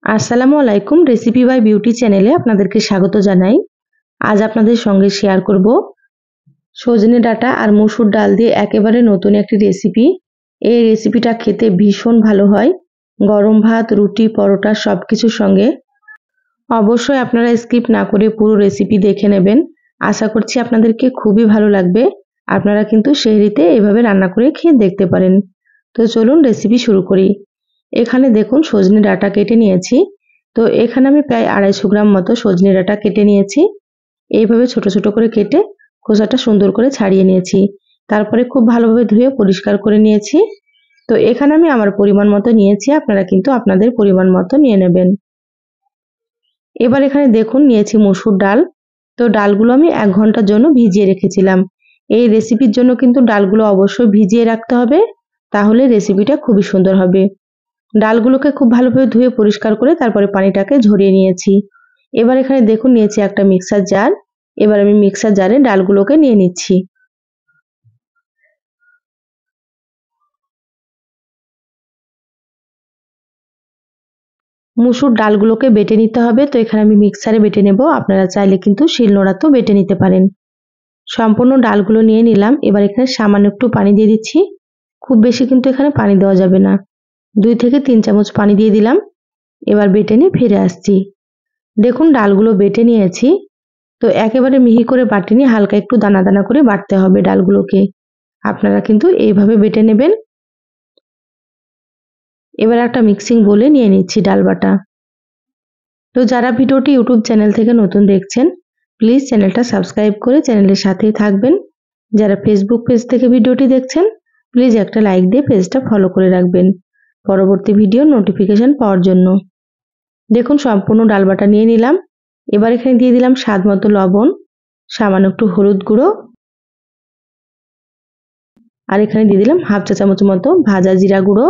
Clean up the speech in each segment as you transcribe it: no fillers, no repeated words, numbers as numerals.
আসসালামু আলাইকুম। Recipe by beauty চ্যানেলে আপনাদেরকে স্বাগত জানাই। আজ আপনাদের সঙ্গে শেয়ার করব সজনে ডাঁটা আর মসুর ডাল দিয়ে একেবারে নতুন একটি রেসিপি। এই রেসিপিটা খেতে ভীষণ ভালো হয় গরম ভাত, রুটি, পরোটা সবকিছুর সঙ্গে। অবশ্যই আপনারা স্কিপ না করে পুরো রেসিপি দেখে নেবেন। আশা করছি আপনাদেরকে খুবই ভালো লাগবে। আপনারা কিন্তু সেহরিতে এভাবে রান্না করে খেয়ে দেখতে পারেন। তো চলুন রেসিপি শুরু করি। এখানে দেখুন সজনে ডাঁটা কেটে নিয়েছি। তো এখানে আমি প্রায় 250 গ্রাম মতো সজনে ডাঁটা কেটে নিয়েছি। এইভাবে ছোট ছোট করে কেটে খোসাটা সুন্দর করে ছাড়িয়ে নিয়েছি। তারপরে খুব ভালোভাবে ধুয়ে পরিষ্কার করে নিয়েছি। তো এখানে আমি আমার পরিমাণ মতো নিয়েছি, আপনারা কিন্তু আপনাদের পরিমাণ মতো নিয়ে নেবেন। এবার এখানে দেখুন নিয়েছি মসুর ডাল। তো ডালগুলো আমি 1 ঘন্টার জন্য ভিজিয়ে রেখেছিলাম। এই রেসিপির জন্য কিন্তু ডালগুলো অবশ্যই ভিজিয়ে রাখতে হবে, তাহলে রেসিপিটা খুবই সুন্দর হবে। ডালগুলোকে খুব ভালোভাবে ধুয়ে পরিষ্কার করে তারপরে পানিটাকে ঝরিয়ে নিয়েছি। এবার এখানে দেখুন নিয়েছি একটা মিক্সার জার। এবার আমি মিক্সার জারে ডালগুলোকে নিয়ে নিচ্ছি। মুসুর ডালগুলোকে বেটে নিতে হবে। তো এখানে আমি মিক্সারে বেটে নেব, আপনারা চাইলে কিন্তু শিলনোড়াতেও বেটে নিতে পারেন। সম্পূর্ণ ডালগুলো নিয়ে নিলাম। এবার এখানে সামান্য একটু পানি দিয়ে দিচ্ছি। খুব বেশি কিন্তু এখানে পানি দেওয়া যাবে না। 2 থেকে 3 চামচ পানি দিয়ে দিলাম। এবার বেটে নিয়ে ফিরে আসছি। দেখুন ডালগুলো বেটে নিয়েছি। তো একেবারে মিহি করে বাটিনি, হালকা একটু দানা দানা করে বাটতে হবে ডালগুলোকে। আপনারা কিন্তু এইভাবে বেটে নেবেন। এবার একটা মিক্সিং বোলে নিয়ে নিচ্ছি ডাল বাটা। তো যারা ভিডিওটি ইউটিউব চ্যানেল থেকে নতুন দেখছেন, প্লিজ চ্যানেলটা সাবস্ক্রাইব করে চ্যানেলের সাথেই থাকবেন। যারা ফেসবুক পেজ থেকে ভিডিওটি দেখছেন, প্লিজ একটা লাইক দিয়ে পেজটা ফলো করে রাখবেন পরবর্তী ভিডিওর নোটিফিকেশন পাওয়ার জন্য। দেখুন সম্পূর্ণ ডাল বাটা নিয়ে নিলাম। এবার এখানে দিয়ে দিলাম স্বাদ মতো লবণ, সামান্য একটু হলুদ গুঁড়ো, আর এখানে দিয়ে দিলাম হাফ চা চামচ মতো ভাজা জিরা গুঁড়ো,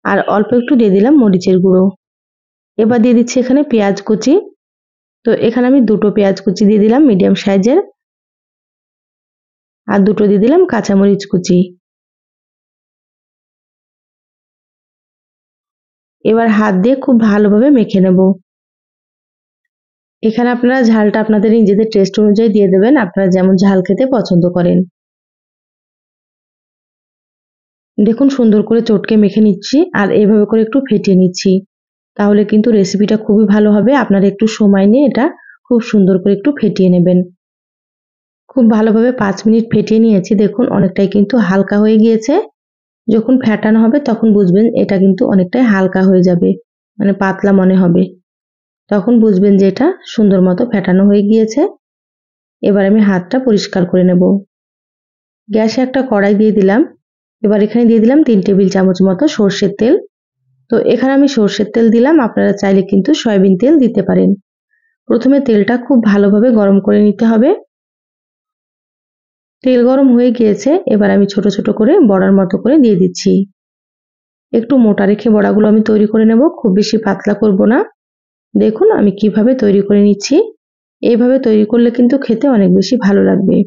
আর অল্প একটু দিয়ে দিলাম মরিচের গুঁড়ো। এবার দিয়ে দিচ্ছি এখানে পেঁয়াজ কুচি। তো এখানে আমি 2টো পেঁয়াজ কুচি দিয়ে দিলাম মিডিয়াম সাইজের, আর 2টো দিয়ে দিলাম কাঁচামরিচ কুচি। এবার হাত দিয়ে খুব ভালোভাবে মেখে নেব। এখানে আপনারা ঝালটা আপনাদের নিজেদের টেস্ট অনুযায়ী দিয়ে দেবেন, আপনারা যেমন ঝাল খেতে পছন্দ করেন। দেখুন সুন্দর করে চটকে মেখে নিচ্ছি, আর এইভাবে করে একটু ফেটিয়ে নিচ্ছি। তাহলে কিন্তু রেসিপিটা খুবই ভালো হবে। আপনারা একটু সময় নিয়ে এটা খুব সুন্দর করে একটু ফেটিয়ে নেবেন। খুব ভালোভাবে 5 মিনিট ফেটিয়ে নিয়েছি। দেখুন অনেকটাই কিন্তু হালকা হয়ে গিয়েছে। যখন ফেটানো হবে তখন বুঝবেন এটা কিন্তু অনেকটাই হালকা হয়ে যাবে, মানে পাতলা মনে হবে। তখন বুঝবেন যে এটা সুন্দর মতো ফেটানো হয়ে গিয়েছে। এবার আমি হাতটা পরিষ্কার করে নেব। গ্যাসে একটা কড়াই দিয়ে দিলাম। এবার এখানে দিয়ে দিলাম 3 টেবিল চামচ মতো সর্ষের তেল। তো এখানে আমি সর্ষের তেল দিলাম, আপনারা চাইলে কিন্তু সয়াবিন তেল দিতে পারেন। প্রথমে তেলটা খুব ভালোভাবে গরম করে নিতে হবে। তেল গরম হয়ে গিয়েছে। এবার আমি ছোট ছোট করে বড়ার মতো করে দিয়ে দিচ্ছি। একটু মোটা রেখে বড়াগুলো আমি তৈরি করে নেব, খুব বেশি পাতলা করব না। দেখুন আমি কিভাবে তৈরি করে নিচ্ছি। এইভাবে তৈরি করলে কিন্তু খেতে অনেক বেশি ভালো লাগবে।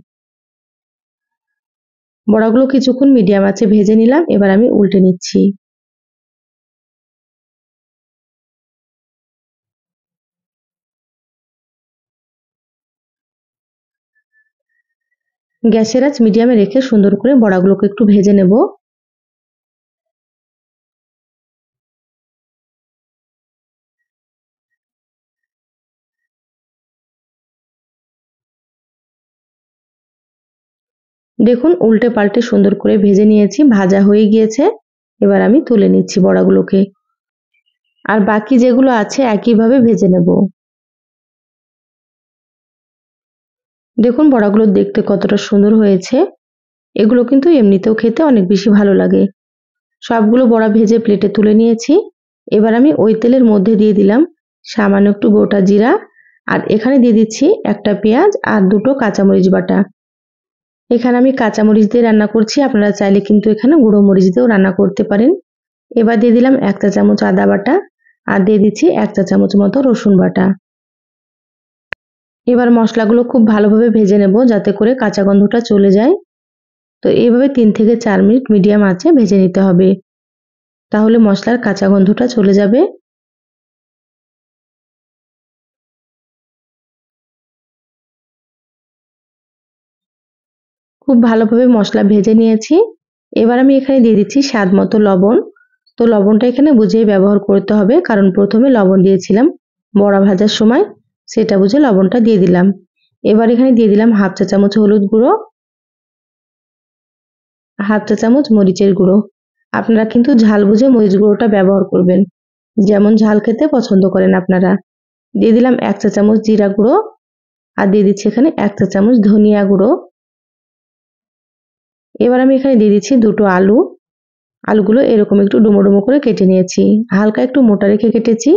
বড়াগুলো কিছুক্ষণ মিডিয়াম আঁচে ভেজে নিলাম। এবার আমি উল্টে নিচ্ছি। গ্যাসের আঁচ মিডিয়ামে রেখে সুন্দর করে বড়াগুলোকে একটু ভেজে নেব। দেখুন উল্টে পাল্টে সুন্দর করে ভেজে নিয়েছি, ভাজা হয়ে গিয়েছে। এবার আমি তুলে নিচ্ছি বড়াগুলোকে, আর বাকি যেগুলো আছে একইভাবে ভেজে নেব। দেখুন বড়াগুলো দেখতে কতটা সুন্দর হয়েছে। এগুলো কিন্তু এমনিতেও খেতে অনেক বেশি ভালো লাগে। সবগুলো বড়া ভেজে প্লেটে তুলে নিয়েছি। এবার আমি ওই তেলের মধ্যে দিয়ে দিলাম সামান্য একটু গোটা জিরা, আর এখানে দিয়ে দিচ্ছি একটা পেঁয়াজ আর 2টো কাঁচামরিচ বাটা। এখানে আমি কাঁচামরিচ দিয়ে রান্না করছি, আপনারা চাইলে কিন্তু এখানে গুঁড়ো মরিচ দিয়েও রান্না করতে পারেন। এবার দিয়ে দিলাম 1 চা চামচ আদা বাটা, আর দিয়ে দিচ্ছি 1 চা চামচ মতো রসুন বাটা। এবার মশলাগুলো খুব ভালোভাবে ভেজে নেব যাতে করে কাঁচা গন্ধটা চলে যায়। তো এইভাবে 3 থেকে 4 মিনিট মিডিয়াম আঁচে ভেজে নিতে হবে, তাহলে মশলার কাঁচা গন্ধটা চলে যাবে। খুব ভালোভাবে মশলা ভেজে নিয়েছি। এবার আমি এখানে দিয়ে দিচ্ছি স্বাদ মতো লবণ। তো লবণটা এখানে বুঝেই ব্যবহার করতে হবে, কারণ প্রথমে লবণ দিয়েছিলাম বড়া ভাজার সময়, সেটা বুঝে লবণটা দিয়ে দিলাম। এবার এখানে দিয়ে দিলাম হাফ চা চামচ হলুদ গুঁড়ো, হাফ চা চামচ মরিচের গুঁড়ো। আপনারা কিন্তু ঝাল বুঝে মরিচ গুঁড়োটা ব্যবহার করবেন, যেমন ঝাল খেতে পছন্দ করেন আপনারা। দিয়ে দিলাম 1 চা চামচ জিরা গুঁড়ো, আর দিয়ে দিচ্ছি এখানে 1 চা চামচ ধনিয়া গুঁড়ো। এবার আমি এখানে দিয়ে দিচ্ছি দুটো আলু। আলুগুলো এরকম একটু ডুমো ডুমো করে কেটে নিয়েছি, হালকা একটু মোটা রেখে কেটেছি।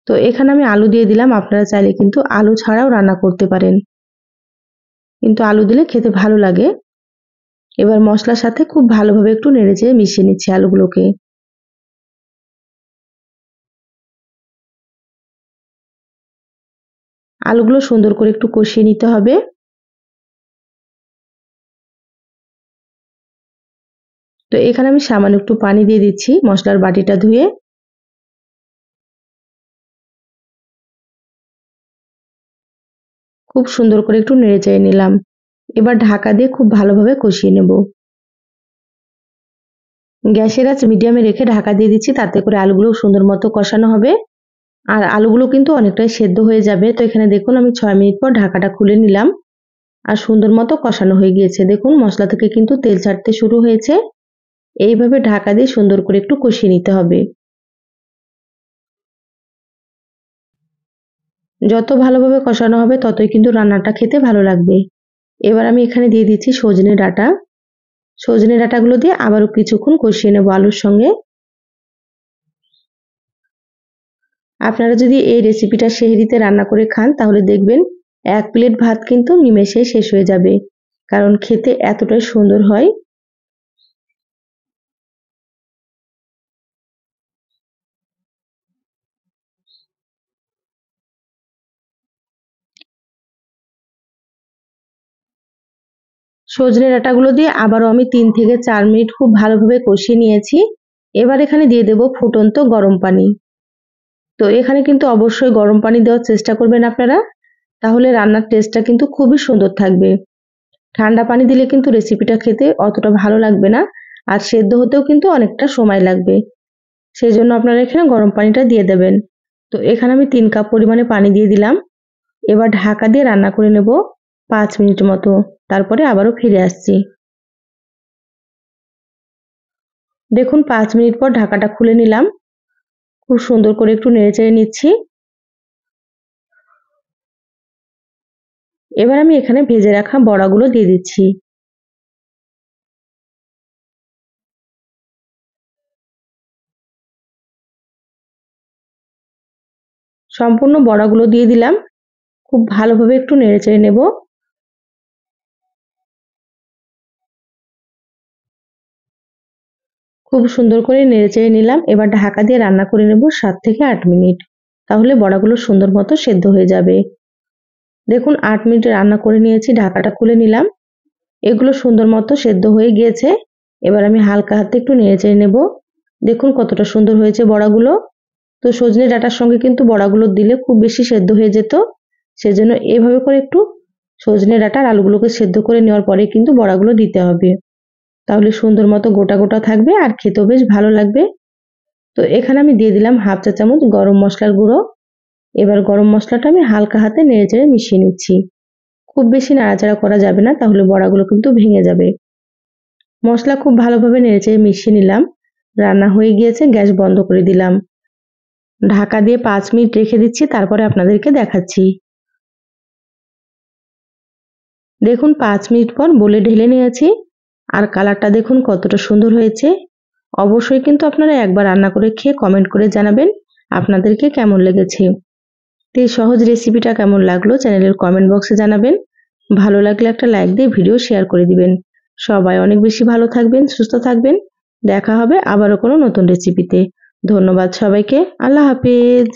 তো এখানে আমি আলু দিয়ে দিলাম, আপনারা চাইলে কিন্তু আলু ছাড়াও রান্না করতে পারেন, কিন্তু আলু দিলে খেতে ভালো লাগে। এবার মশলার সাথে খুব ভালোভাবে একটু নেড়েচেড়ে মিশিয়ে নিচ্ছি আলুগুলোকে। আলুগুলো সুন্দর করে একটু কষিয়ে নিতে হবে। তো এখানে আমি সামান্য একটু পানি দিয়ে দিচ্ছি মশলার বাটিটা ধুয়ে। খুব সুন্দর করে একটু নেড়েচেড়ে নিলাম। এবার ঢাকা দিয়ে খুব ভালোভাবে কষিয়ে নেব। গ্যাসের আঁচ মিডিয়ামে রেখে ঢাকা দিয়ে দিচ্ছি, তাতে করে আলুগুলো সুন্দর মতো কষানো হবে আর আলুগুলো কিন্তু অনেকটাই সেদ্ধ হয়ে যাবে। তো এখানে দেখুন আমি 6 মিনিট পর ঢাকাটা খুলে নিলাম আর সুন্দর মতো কষানো হয়ে গিয়েছে। দেখুন মশলা থেকে কিন্তু তেল ছাড়তে শুরু হয়েছে। এইভাবে ঢাকা দিয়ে সুন্দর করে একটু কষিয়ে নিতে হবে। যত ভালোভাবে কষানো হবে ততই কিন্তু রান্নাটা খেতে ভালো লাগবে। এবার আমি এখানে দিয়ে দিচ্ছি সজনে ডাঁটা। সজনে ডাঁটাগুলো দিয়ে আবারও কিছুক্ষণ কষিয়ে নেব আলুর সঙ্গে। আপনারা যদি এই রেসিপিটা সেহরিতে রান্না করে খান তাহলে দেখবেন 1 প্লেট ভাত কিন্তু নিমেষেই শেষ হয়ে যাবে, কারণ খেতে এতটাই সুন্দর হয়। সজনে ডাঁটাগুলো দিয়ে আবারও আমি 3 থেকে 4 মিনিট খুব ভালোভাবে কষিয়ে নিয়েছি। এবার এখানে দিয়ে দেব ফুটন্ত গরম পানি। তো এখানে কিন্তু অবশ্যই গরম পানি দেওয়ার চেষ্টা করবেন আপনারা, তাহলে রান্নার টেস্টটা কিন্তু খুবই সুন্দর থাকবে। ঠান্ডা পানি দিলে কিন্তু রেসিপিটা খেতে অতটা ভালো লাগবে না, আর সেদ্ধ হতেও কিন্তু অনেকটা সময় লাগবে। সেজন্য আপনারা এখানে গরম পানিটা দিয়ে দেবেন। তো এখানে আমি 3 কাপ পরিমাণে পানি দিয়ে দিলাম। এবার ঢাকা দিয়ে রান্না করে নেব 5 মিনিট মতো, তারপরে আবারও ফিরে আসছি। দেখুন 5 মিনিট পর ঢাকাটা খুলে নিলাম। খুব সুন্দর করে একটু নেড়েচেড়ে নিচ্ছি। এবার আমি এখানে ভেজে রাখা বড়াগুলো দিয়ে দিচ্ছি। সম্পূর্ণ বড়াগুলো দিয়ে দিলাম। খুব ভালোভাবে একটু নেড়েচেড়ে নেব। খুব সুন্দর করে নেড়েচেড়ে নিলাম। এবার ঢাকা দিয়ে রান্না করে নেব 7 থেকে 8 মিনিট। তাহলে বড়াগুলো সুন্দর মতো সেদ্ধ হয়ে যাবে। দেখুন 8 মিনিট রান্না করে নিয়েছি, ঢাকাটা খুলে নিলাম। এগুলো সুন্দর মতো সেদ্ধ হয়ে গিয়েছে। এবার আমি হালকা হাতে একটু নেড়েচেড়ে নেব। দেখুন কতটা সুন্দর হয়েছে বড়াগুলো। তো সজনে ডাঁটার সঙ্গে কিন্তু বড়াগুলো দিলে খুব বেশি সেদ্ধ হয়ে যেত। সেজন্য এভাবে করে একটু সজনে ডাঁটা আর আলুগুলোকে সেদ্ধ করে নেওয়ার পরে কিন্তু বড়াগুলো দিতে হবে। তাহলে সুন্দর মতো গোটা গোটা থাকবে আর খেতেও বেশ ভালো লাগবে। তো এখানে আমি দিয়ে দিলাম হাফ চা চামচ গরম মশলার গুঁড়ো। এবার গরম মশলাটা আমি হালকা হাতে নেড়েচেড়ে মিশিয়ে নিচ্ছি। খুব বেশি নাড়াচাড়া করা যাবে না, তাহলে বড়াগুলো কিন্তু ভেঙে যাবে। মশলা খুব ভালোভাবে নেড়েচেড়ে মিশিয়ে নিলাম। রান্না হয়ে গিয়েছে, গ্যাস বন্ধ করে দিলাম। ঢাকা দিয়ে 5 মিনিট রেখে দিচ্ছি, তারপরে আপনাদেরকে দেখাচ্ছি। দেখুন 5 মিনিট পর বলে ঢেলে নিয়েছি আর কালারটা দেখুন কতটা সুন্দর হয়েছে। অবশ্যই কিন্তু আপনারা একবার রান্না করে খেয়ে কমেন্ট করে জানাবেন আপনাদেরকে কেমন লেগেছে। তো এই সহজ রেসিপিটা কেমন লাগলো চ্যানেলের কমেন্ট বক্সে জানাবেন। ভালো লাগলে একটা লাইক দিয়ে ভিডিও শেয়ার করে দিবেন। সবাই অনেক বেশি ভালো থাকবেন, সুস্থ থাকবেন। দেখা হবে আবারও কোনো নতুন রেসিপিতে। ধন্যবাদ সবাইকে। আল্লাহ হাফেজ।